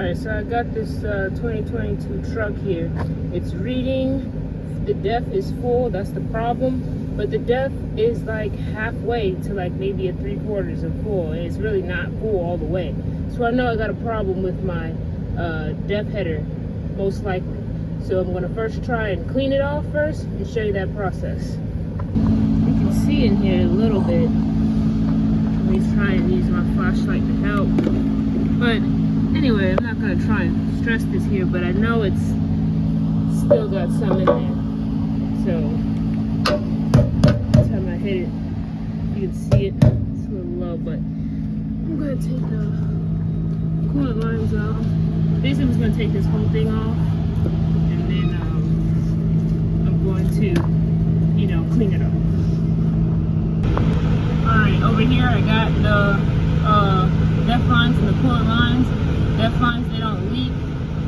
Alright, so I got this 2022 truck here. It's reading, the depth is full, that's the problem. But the depth is like halfway to like maybe a 3/4 of full. And it's really not full all the way. So I know I got a problem with my depth header, most likely. So I'm gonna first try and clean it off first and show you that process. You can see in here a little bit. Let me try and use my flashlight to help. But anyway, I'm not gonna try and stress this here, but I know it's still got some in there. So every time I hit it, you can see it. It's a little low, but I'm gonna take the coolant lines off. Basically, I'm just gonna take this whole thing off, and then I'm going to, clean it up. All right, over here I got the depth lines and the coolant lines. Depth lines, they don't leak,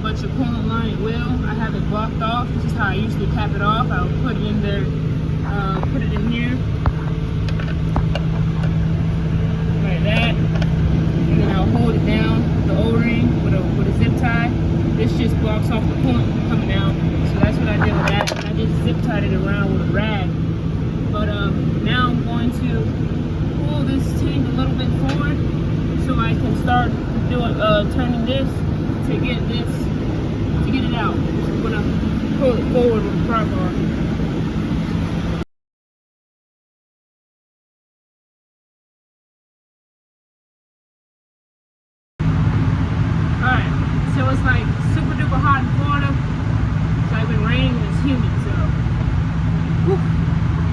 but your coolant line, it will. I have it blocked off. This is how I usually cap it off. I'll put it in there, put it in here, like that, and then I'll hold it down with the O-ring with a zip tie. This just blocks off the coolant from coming out. So that's what I did with that. And I just zip tied it around with a rag. But now I'm going to pull this tank a little bit forward so I can start doing turning this to get it out. So I'm gonna pull it forward with the pry bar. Alright, so it's like super duper hot in Florida. It's like been raining and it's humid, so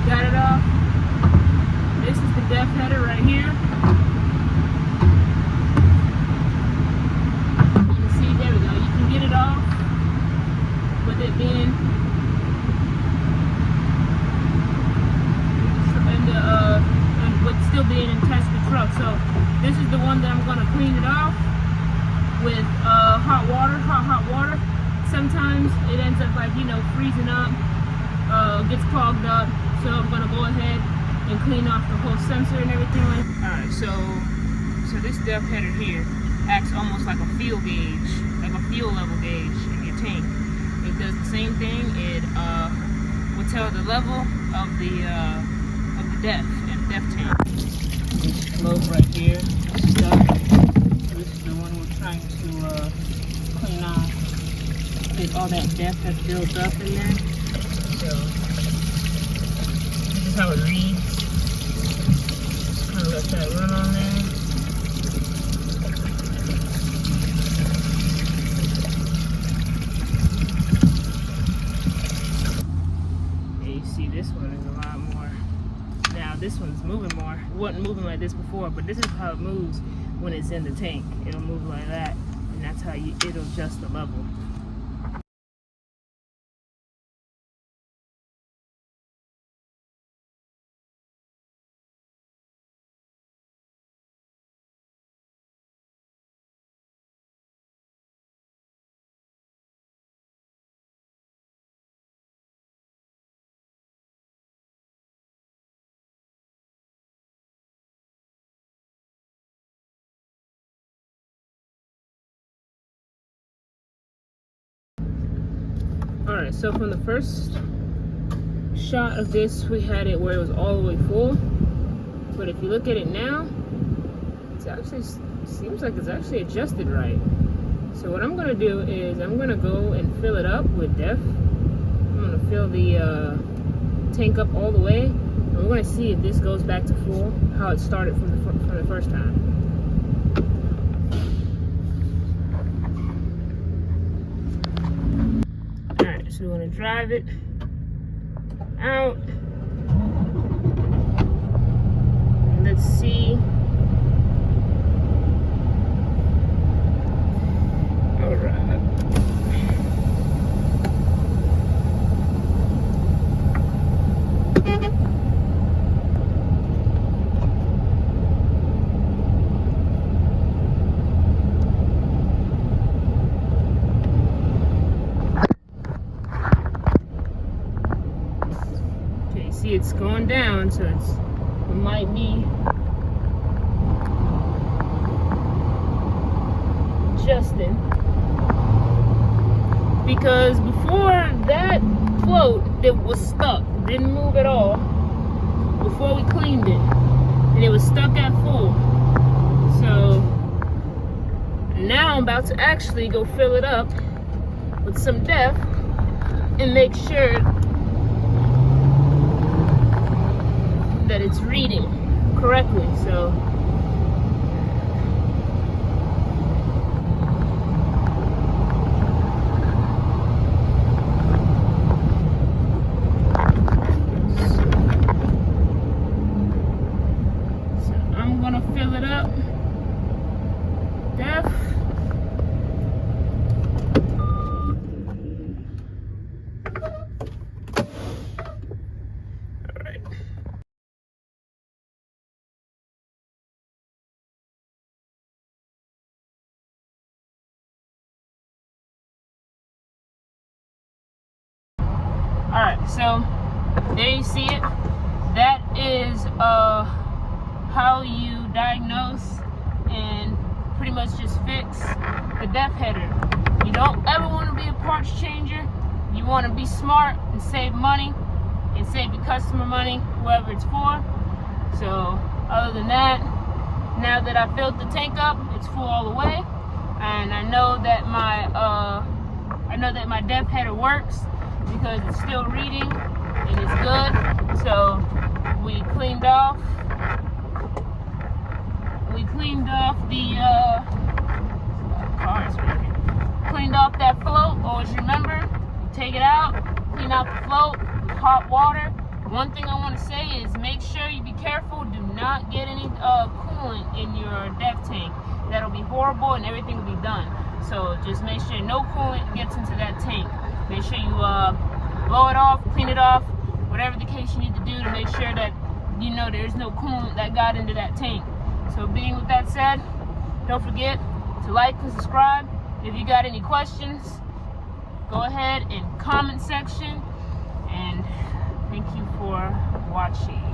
got it off. This is the depth header right here. You can see, there we go. You can get it off with it being and with still being attached to the truck. So this is the one that I'm gonna clean it off with hot water. Sometimes it ends up like, freezing up, gets clogged up. So I'm gonna go ahead and clean off the whole sensor and everything like that. Alright, so this depth header here acts almost like a fuel gauge, like a fuel level gauge in your tank. It does the same thing. It will tell the level of the depth in the depth tank. This globe right here, stuff. This is the one we're trying to clean off. Get all that depth that's built up in there. So this is how it reads. Just kind of let that run on there. And you see this one is a lot more. Now this one's moving more. It wasn't moving like this before, but this is how it moves when it's in the tank. It'll move like that, and that's how it'll adjust the level. Alright, so from the first shot of this, we had it where it was all the way full. But if you look at it now, it's actually seems like it's actually adjusted right. So what I'm gonna do is I'm gonna go and fill it up with depth. I'm gonna fill the tank up all the way, and we're gonna see if this goes back to full, how it started from the first time. So we're going to drive it out. Let's see. All right. See, it's going down, so it might be adjusting. because before that float, it was stuck, didn't move at all before we cleaned it, and it was stuck at full. So now I'm about to actually go fill it up with some def and make sure that it's reading correctly. So I'm gonna fill it up. Def. Alright. Alright, so there you see it. That is how you diagnose and pretty much just fix the def header. You don't ever want to be a parts changer. You want to be smart and save money and save your customer money, whoever it's for. So other than that, now that I filled the tank up, it's full all the way, and I know that my def header works because it's still reading and it's good. So we cleaned off that float. Always remember, take it out, clean out the float with hot water. One thing I want to say is make sure you be careful. Do not get any coolant in your def tank. That'll be horrible and everything will be done. So just make sure no coolant gets into that tank. Make sure you blow it off, clean it off, whatever the case you need to do to make sure that you know there's no coolant that got into that tank. So being with that said, don't forget to like and subscribe. If you got any questions, go ahead and comment section, and thank you for watching.